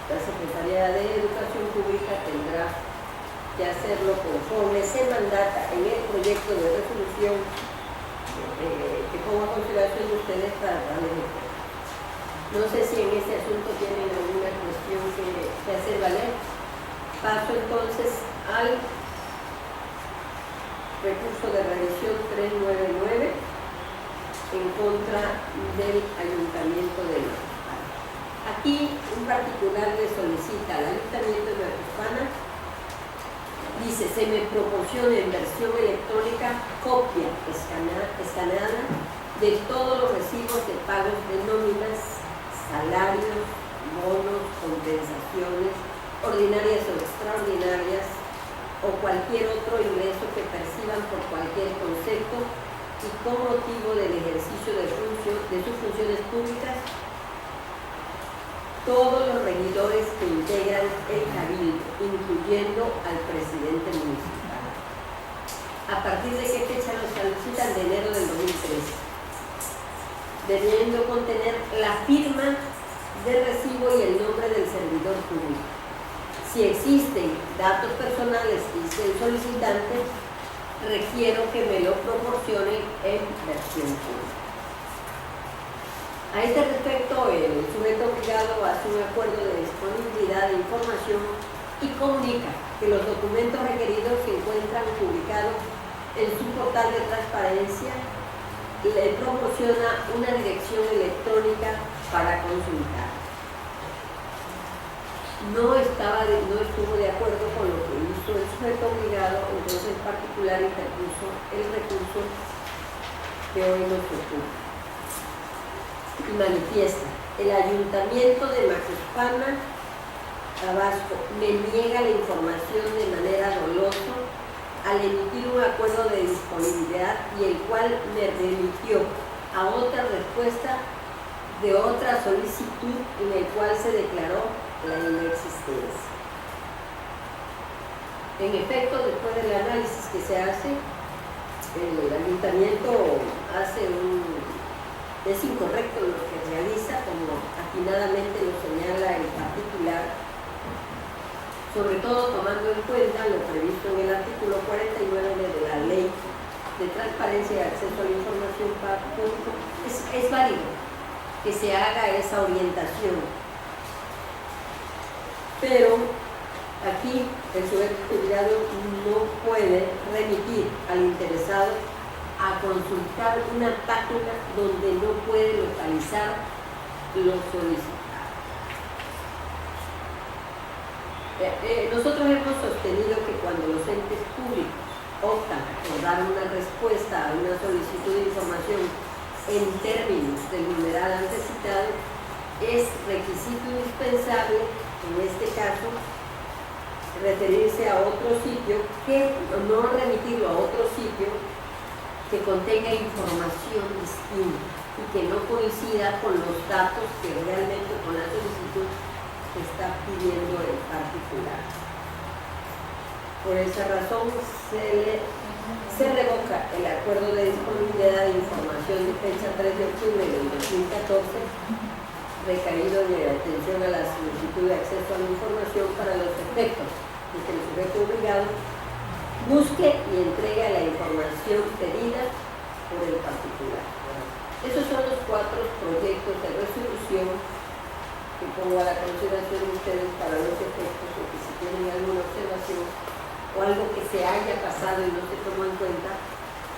la Secretaría de Educación Pública tendrá que hacerlo conforme se mandata en el proyecto de resolución que pongo a consideración de ustedes para darles el tema. No sé si en este asunto tienen alguna cuestión que hacer valer. Paso entonces al recurso de revisión 399 en contra del Ayuntamiento de Macuspana. Aquí un particular le solicita al Ayuntamiento de Macuspana, dice, se me proporciona en versión electrónica copia escaneada de todos los recibos de pagos de nóminas, salarios, bonos, compensaciones, ordinarias o extraordinarias, o cualquier otro ingreso que perciban por cualquier concepto y con motivo del ejercicio de sus funciones públicas, todos los regidores que integran el Cabildo, incluyendo al presidente municipal. ¿A partir de qué fecha los solicitan? De enero del 2013. Debiendo contener la firma de recibo y el nombre del servidor público. Si existen datos personales, dice el solicitante, requiero que me lo proporcionen en versión pública. A este respecto, el sujeto obligado hace un acuerdo de disponibilidad de información y comunica que los documentos requeridos se encuentran publicados en su portal de transparencia y le proporciona una dirección electrónica para consultar. No estuvo de acuerdo con lo que hizo el sujeto obligado, entonces en particular interpuso el recurso que hoy nos ocupa. Y manifiesta, el Ayuntamiento de Macuspana, Tabasco, me niega la información de manera dolosa al emitir un acuerdo de disponibilidad y el cual me remitió a otra respuesta de otra solicitud en el cual se declaró la inexistencia. En efecto, después del análisis que se hace, el ayuntamiento es incorrecto lo que realiza, como atinadamente lo señala el particular, sobre todo tomando en cuenta lo previsto en el artículo 49 de la Ley de Transparencia y Acceso a la Información Pública. Es válido que se haga esa orientación, pero aquí el sujeto juzgado no puede remitir al interesado a consultar una página donde no puede localizar lo solicitado. Nosotros hemos sostenido que cuando los entes públicos optan por dar una respuesta a una solicitud de información en términos del numeral antes citado, es requisito indispensable, en este caso, referirse a otro sitio, no remitirlo a otro sitio que contenga información distinta y que no coincida con los datos que realmente con la solicitud que está pidiendo el particular. Por esa razón se revoca el acuerdo de disponibilidad de información de fecha 3 de octubre del 2014 recaído en la atención a la solicitud de acceso a la información para los efectos de que el sujeto obligado busque y entregue la información pedida por el particular. Esos son los 4 proyectos de resolución que pongo a la consideración de ustedes para los efectos, o que si tienen alguna observación o algo que se haya pasado y no se tomó en cuenta,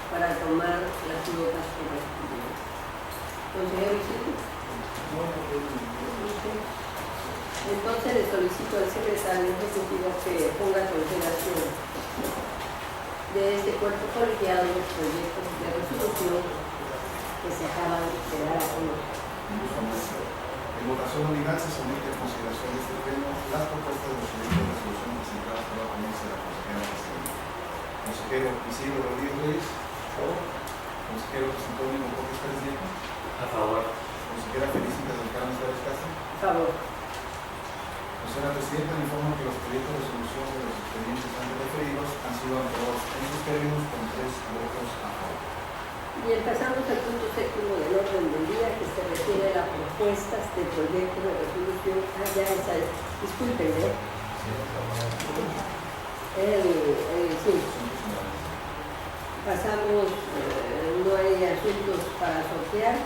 para tomar las notas correspondientes. Consejero Isidro. Entonces le solicito al secretario ejecutivo que ponga a consideración de este cuerpo colegiado los proyectos de resolución que se acaban de dar a conocer. En votación nominal se somete a consideración de este pleno las propuestas de los proyectos de resolución presentadas por la ponencia de la consejera presidenta. Consejero Isidro Rodríguez Ruiz. A favor. Consejero José Antonio Mocotes Pérez Nieto. A favor. Consejera Felicita del Carmen Pérez Castro. A favor. Consejera Presidenta, le informo que los proyectos de resolución de los expedientes antes referidos han sido aprobados en sus términos con 3 votos a favor. Bien, pasamos al punto 7º del orden del día, que se refiere a las propuestas de proyecto de resolución. Disculpen, sí. Pasamos, no hay asuntos para sortear,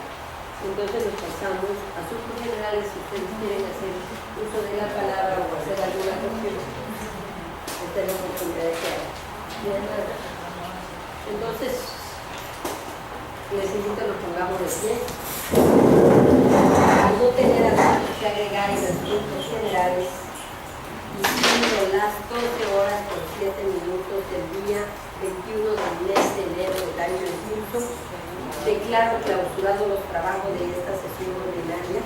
entonces nos pasamos a asuntos generales. Si ustedes quieren hacer uso de la palabra o hacer alguna cuestión, esta es la oportunidad de que hagan. Entonces, les invito a que nos pongamos de pie. Al no tener asuntos que agregar en los puntos generales, y siendo las 12 horas con 7 minutos del día 21 del mes de enero del año en curso, declaro clausurados los trabajos de esta sesión ordinaria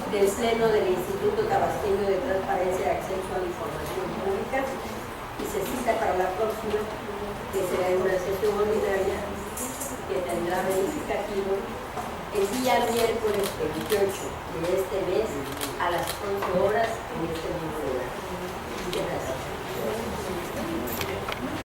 del Pleno del Instituto Tabasqueño de Transparencia y Acceso a la Información Pública, y se cita para la próxima, que será una sesión ordinaria que tendrá verificativo el día miércoles 28 de este mes a las 11 horas en este mismo lugar. Muchas gracias.